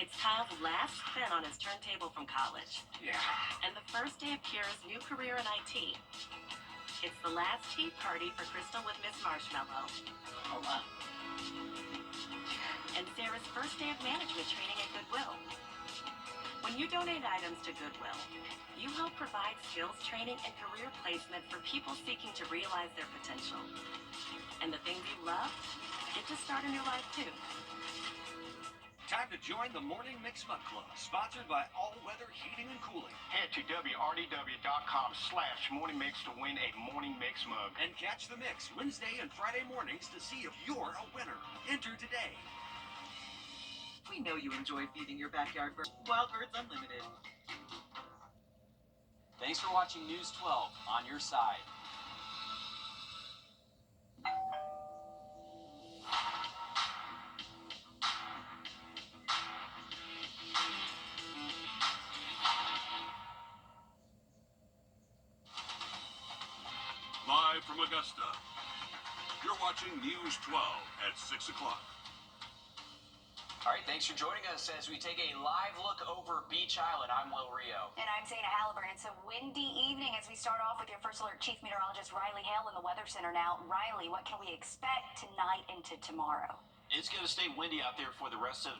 It's Kyle's last spin on his turntable from college. Yeah. And the first day of Kira's new career in IT. It's the last tea party for Crystal with Miss Marshmallow. Hold on. And Sarah's first day of management training at Goodwill. When you donate items to Goodwill, you help provide skills training and career placement for people seeking to realize their potential. And the things you love get to start a new life too. Time to join the Morning Mix Mug Club, sponsored by All Weather Heating and Cooling. Head to wrdw.com/morning mix to win a Morning Mix mug. And catch the mix Wednesday and Friday mornings to see if you're a winner. Enter today. We know you enjoy feeding your backyard birds. Wild Birds Unlimited. Thanks for watching News 12 on your side. Live from Augusta, you're watching News 12 at 6 o'clock. All right, thanks for joining us as we take a live look over Beach Island. I'm Will Rio. And I'm Zana Halliburton. It's a windy evening as we start off with your First Alert Chief Meteorologist Riley Hale in the Weather Center. Now, Riley, what can we expect tonight into tomorrow? It's going to stay windy out there for the rest of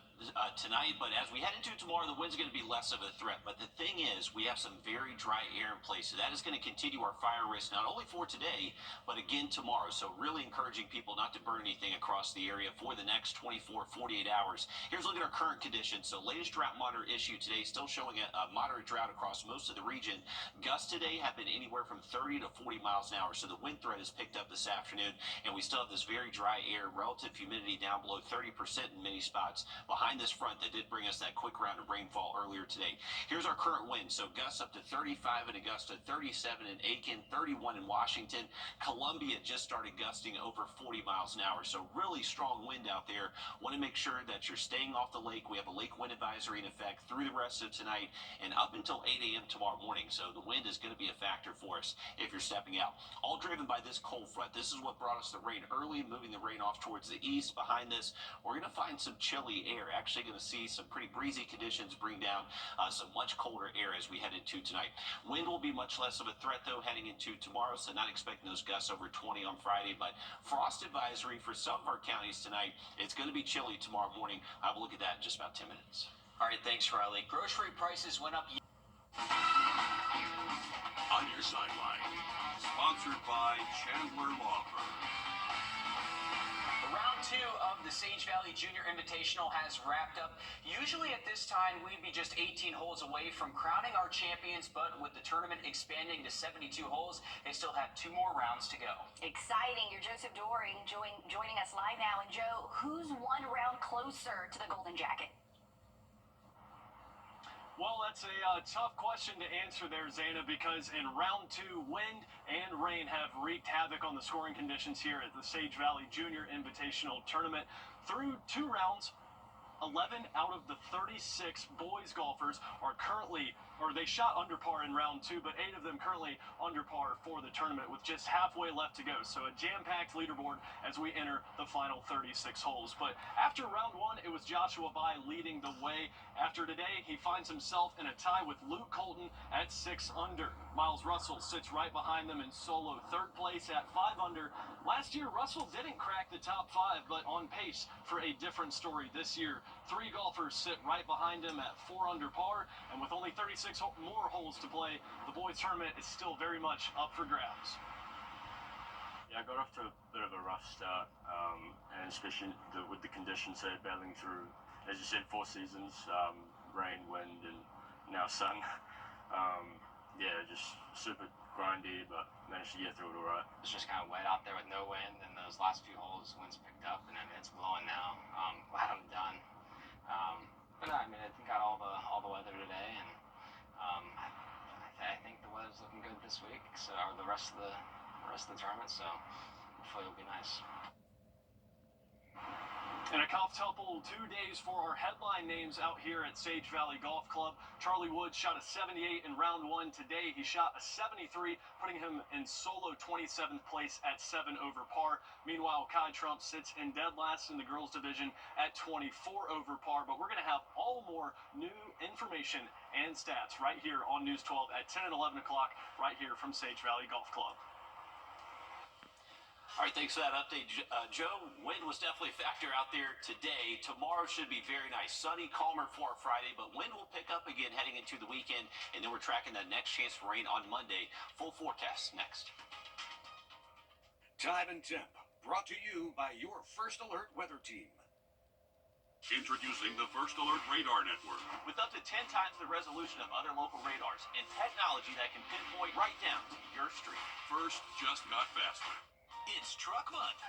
tonight, but as we head into tomorrow, the wind's going to be less of a threat. But the thing is, we have some very dry air in place, so that is going to continue our fire risk, not only for today, but again tomorrow. So really encouraging people not to burn anything across the area for the next 24, 48 hours. Here's a look at our current conditions. So latest drought monitor issue today, still showing a moderate drought across most of the region. Gusts today have been anywhere from 30 to 40 miles an hour, so the wind threat has picked up this afternoon, and we still have this very dry air, relative humidity down below 30% in many spots. Behind this front that did bring us that quick round of rainfall earlier today. Here's our current wind. So gusts up to 35 in Augusta, 37 in Aiken, 31 in Washington. Columbia just started gusting over 40 miles an hour. So really strong wind out there. Want to make sure that you're staying off the lake. We have a lake wind advisory in effect through the rest of tonight and up until 8 a.m. tomorrow morning. So the wind is going to be a factor for us if you're stepping out. All driven by this cold front. This is what brought us the rain early, moving the rain off towards the east. Behind this, we're going to find some chilly air. Actually going to see some pretty breezy conditions bring down some much colder air as we head into tonight. Wind will be much less of a threat, though, heading into tomorrow, so not expecting those gusts over 20 on Friday, but frost advisory for some of our counties tonight. It's going to be chilly tomorrow morning. We'll look at that in just about 10 minutes. All right, thanks, Riley. Grocery prices went up. On your sideline, sponsored by Chandler Law Firm. Round 2 of the Sage Valley Junior Invitational has wrapped up. Usually at this time, we'd be just 18 holes away from crowning our champions, but with the tournament expanding to 72 holes, they still have 2 more rounds to go. Exciting. You're Joseph Doring joining us live now. And Joe, who's one round closer to the Golden Jacket? Well, that's a tough question to answer there, Zana, because in round 2, wind and rain have wreaked havoc on the scoring conditions here at the Sage Valley Junior Invitational Tournament. Through 2 rounds, 11 out of the 36 boys golfers are currently, or they shot under par in round 2, but 8 of them currently under par for the tournament with just halfway left to go. So a jam-packed leaderboard as we enter the final 36 holes. But after round 1, it was Joshua Bai leading the way. After today, he finds himself in a tie with Luke Colton at 6 under. Miles Russell sits right behind them in solo 3rd place at 5 under. Last year, Russell didn't crack the top 5, but on pace for a different story this year. 3 golfers sit right behind him at 4 under par, and with only 36 more holes to play, the boys tournament is still very much up for grabs. Yeah, I got off to a bit of a rough start, and especially with the conditions that battling through, as you said, 4 seasons, rain, wind, and now sun. Yeah, just super grindy, but managed to get through it all right. It's just kind of wet out there with no wind, and those last few holes, wind's picked up, and I mean, it's blowing now. Glad I'm done. But I mean, I think got all the weather today, and I think the weather's looking good this week, so or the rest of the tournament. So hopefully it'll be nice. And a couple 2 days for our headline names out here at Sage Valley Golf Club. Charlie Woods shot a 78 in round 1 today. He shot a 73, putting him in solo 27th place at 7 over par. Meanwhile, Kai Trump sits in dead last in the girls division at 24 over par. But we're going to have all more new information and stats right here on News 12 at 10 and 11 o'clock right here from Sage Valley Golf Club. All right, thanks for that update, Joe. Wind was definitely a factor out there today. Tomorrow should be very nice. Sunny, calmer for Friday, but wind will pick up again heading into the weekend, and then we're tracking that next chance for rain on Monday. Full forecast next. Time and temp, brought to you by your First Alert weather team. Introducing the First Alert Radar Network. With up to 10 times the resolution of other local radars and technology that can pinpoint right down to your street. First just got faster. It's Truck Month.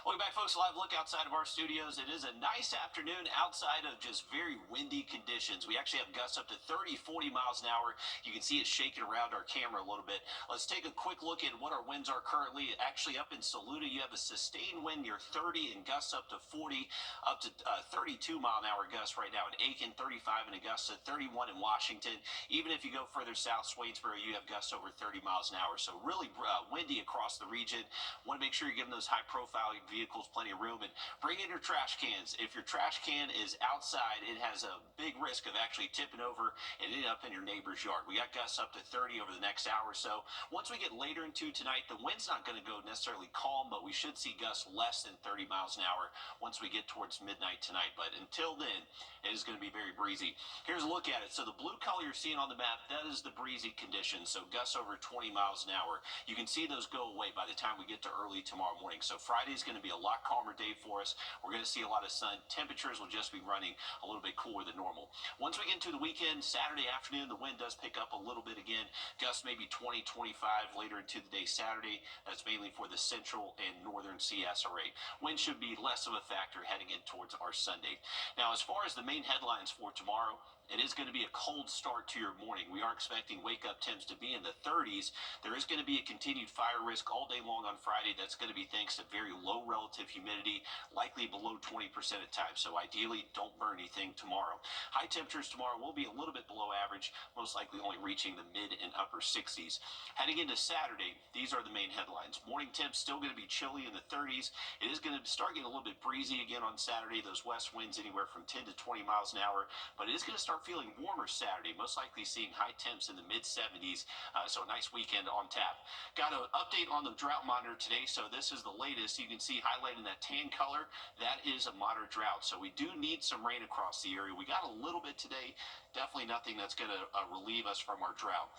Welcome back, folks. Live look outside of our studios. It is a nice afternoon outside of just very windy conditions. We actually have gusts up to 30, 40 miles an hour. You can see it shaking around our camera a little bit. Let's take a quick look at what our winds are currently. Actually, up in Saluda, you have a sustained wind near 30 and gusts up to 40, up to 32 mile an hour gusts right now in Aiken, 35 and a gust to 31 in Washington. Even if you go further south, Swainsboro, you have gusts over 30 miles an hour. So really windy across the region. Want to make sure you're giving those high-profile vehicles plenty of room, and bring in your trash cans. If your trash can is outside, it has a big risk of actually tipping over and ending up in your neighbor's yard. We got gusts up to 30 over the next hour or so. Once we get later into tonight, the wind's not going to go necessarily calm, but we should see gusts less than 30 miles an hour once we get towards midnight tonight. But until then, it is going to be very breezy. Here's a look at it. So the blue color you're seeing on the map, that is the breezy conditions. So gusts over 20 miles an hour. You can see those go away by the time we get to early tomorrow morning. So Friday is going to be a lot calmer day for us. We're going to see a lot of sun. Temperatures will just be running a little bit cooler than normal. Once we get into the weekend, Saturday afternoon, the wind does pick up a little bit again. Gusts maybe 20, 25 later into the day Saturday. That's mainly for the central and northern CSRA. Wind should be less of a factor heading in towards our Sunday. Now, as far as the main headlines for tomorrow, it is going to be a cold start to your morning. We are expecting wake-up temps to be in the 30s. There is going to be a continued fire risk all day long on Friday. That's going to be thanks to very low relative humidity, likely below 20% at times. So ideally, don't burn anything tomorrow. High temperatures tomorrow will be a little bit below average, most likely only reaching the mid and upper 60s. Heading into Saturday, these are the main headlines. Morning temps still going to be chilly in the 30s. It is going to start getting a little bit breezy again on Saturday. Those west winds anywhere from 10 to 20 miles an hour, but it is going to start feeling warmer Saturday, most likely seeing high temps in the mid-70s, so a nice weekend on tap. Got an update on the drought monitor today, so this is the latest. You can see highlighted in that tan color, that is a moderate drought, so we do need some rain across the area. We got a little bit today, definitely nothing that's going to relieve us from our drought.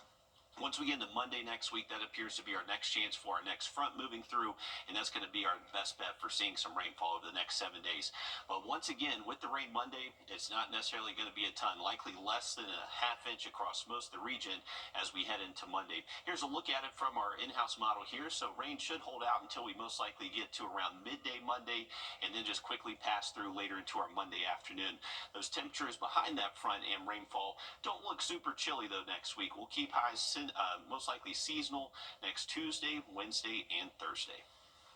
Once we get into Monday next week, that appears to be our next chance for our next front moving through, and that's going to be our best bet for seeing some rainfall over the next 7 days. But once again, with the rain Monday, it's not necessarily going to be a ton, likely less than a half inch across most of the region as we head into Monday. Here's a look at it from our in-house model here. So rain should hold out until we most likely get to around midday Monday, and then just quickly pass through later into our Monday afternoon. Those temperatures behind that front and rainfall don't look super chilly though next week. We'll keep highs most likely seasonal next Tuesday, Wednesday, and Thursday.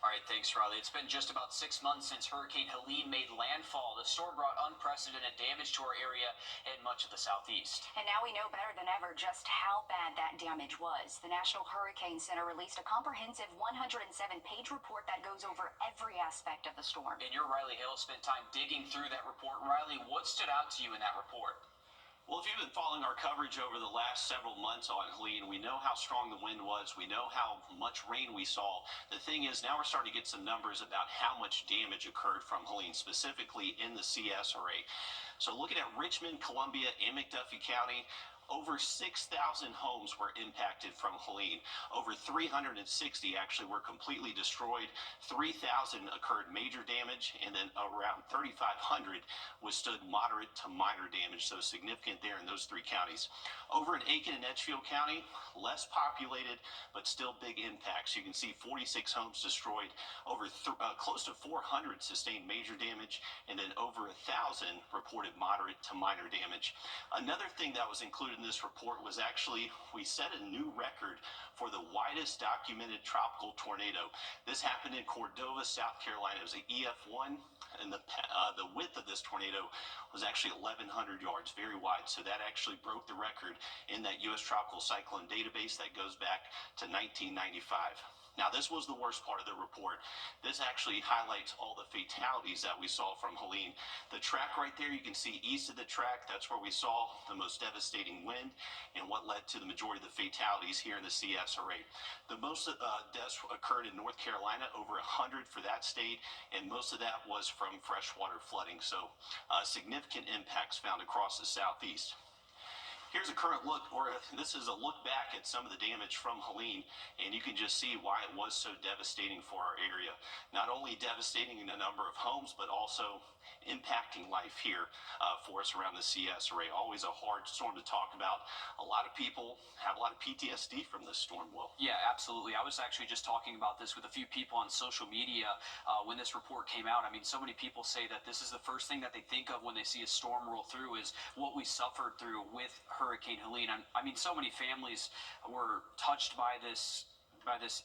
All right, thanks, Riley. It's been just about 6 months since Hurricane Helene made landfall. The storm brought unprecedented damage to our area and much of the southeast. And now we know better than ever just how bad that damage was. The National Hurricane Center released a comprehensive 107-page report that goes over every aspect of the storm. And your Riley Hale spent time digging through that report. Riley, what stood out to you in that report? Well, if you've been following our coverage over the last several months on Helene, we know how strong the wind was. We know how much rain we saw. The thing is, now we're starting to get some numbers about how much damage occurred from Helene, specifically in the CSRA. So looking at Richmond, Columbia, and McDuffie County, over 6,000 homes were impacted from Helene. Over 360 actually were completely destroyed. 3,000 occurred major damage, and then around 3,500 withstood moderate to minor damage, so significant there in those three counties. Over in Aiken and Edgefield County, less populated, but still big impacts. You can see 46 homes destroyed, over close to 400 sustained major damage, and then over 1,000 reported moderate to minor damage. Another thing that was included noted in this report was actually we set a new record for the widest documented tropical tornado. This happened in Cordova, South Carolina. It was an EF1, and the width of this tornado was actually 1,100 yards, very wide. So that actually broke the record in that U.S. Tropical Cyclone Database that goes back to 1995. Now, this was the worst part of the report. This actually highlights all the fatalities that we saw from Helene. The track right there, you can see east of the track, that's where we saw the most devastating wind and what led to the majority of the fatalities here in the CSRA. The most deaths occurred in North Carolina, over 100 for that state, and most of that was from freshwater flooding. So significant impacts found across the southeast. Here's a current look, or this is a look back at some of the damage from Helene, and you can just see why it was so devastating for our area. Not only devastating in a number of homes, but also impacting life here for us around the CSRA. Always a hard storm to talk about. A lot of people have a lot of PTSD from this storm, Will. Yeah, absolutely. I was actually just talking about this with a few people on social media when this report came out. I mean, so many people say that this is the first thing that they think of when they see a storm roll through is what we suffered through with Hurricane Helene. I mean, so many families were touched by this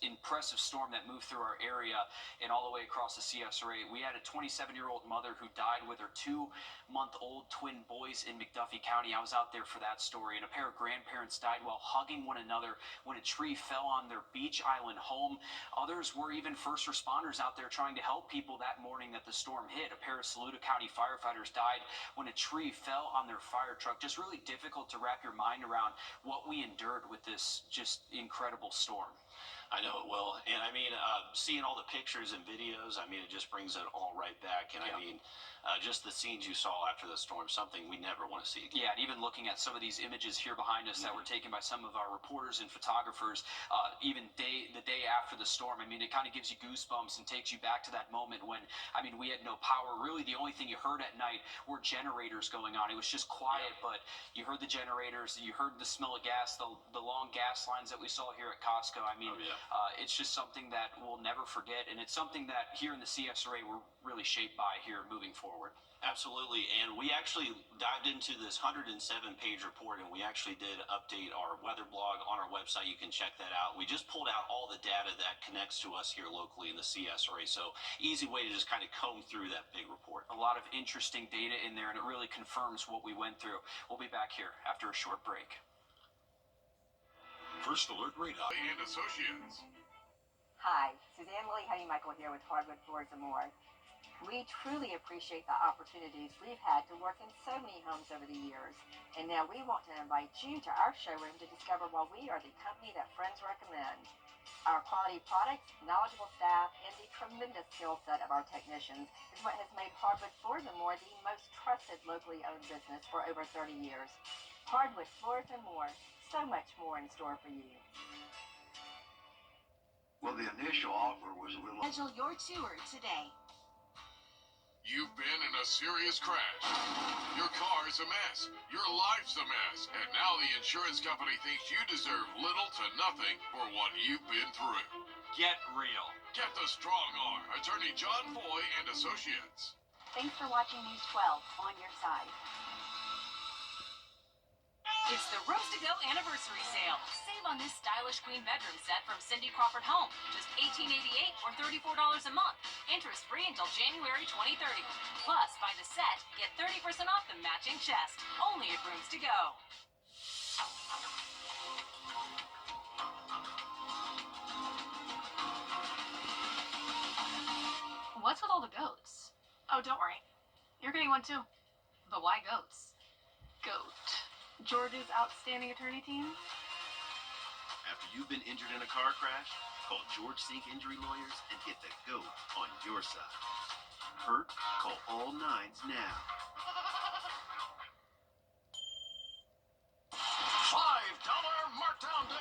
impressive storm that moved through our area and all the way across the CSRA. We had a 27-year-old mother who died with her 2-month-old twin boys in McDuffie County. I was out there for that story. And a pair of grandparents died while hugging one another when a tree fell on their beach island home. Others were even first responders out there trying to help people that morning that the storm hit. A pair of Saluda County firefighters died when a tree fell on their fire truck. Just really difficult to wrap your mind around what we endured with this just incredible storm. I know it will. And I mean, seeing all the pictures and videos, I mean, it just brings it all right back. And I mean, just the scenes you saw after the storm, something we never want to see again. Yeah, and even looking at some of these images here behind us that were taken by some of our reporters and photographers, even the day after the storm, I mean, it kind of gives you goosebumps and takes you back to that moment when, I mean, we had no power. Really, the only thing you heard at night were generators going on. It was just quiet, but you heard the generators, you heard the smell of gas, the long gas lines that we saw here at Costco. I mean, it's just something that we'll never forget, and it's something that here in the CSRA we're really shaped by here moving forward. Absolutely, and we actually dived into this 107-page report, and we actually did update our weather blog on our website. You can check that out. We just pulled out all the data that connects to us here locally in the CSRA, so easy way to just kind of comb through that big report. A lot of interesting data in there, and it really confirms what we went through. We'll be back here after a short break. First Alert Radar and Associates. Hi, Suzanne Lily Honeymichael here with Hardwood Floors and More. We truly appreciate the opportunities we've had to work in so many homes over the years. And now we want to invite you to our showroom to discover why we are the company that friends recommend. Our quality products, knowledgeable staff, and the tremendous skill set of our technicians is what has made Hardwood Floors and More the most trusted locally owned business for over 30 years. Hardwood Floors and More, so much more in store for you. Well, the initial offer was a little... Schedule your tour today. You've been in a serious crash. Your car is a mess. Your life's a mess. And now the insurance company thinks you deserve little to nothing for what you've been through. Get real. Get the strong arm. Attorney John Foy and Associates. Thanks for watching News 12 on your side. It's the Rooms to Go anniversary sale. Save on this stylish queen bedroom set from Cindy Crawford Home. Just $18.88 or $34 a month. Interest free until January 2030. Plus, buy the set, get 30% off the matching chest. Only at Rooms to Go. What's with all the goats? Oh, don't worry. You're getting one too. But why goats? Goat. George's outstanding attorney team? After you've been injured in a car crash, call George Sink Injury Lawyers and get the GOAT on your side. Hurt? Call all nines now. $5 Markdown Day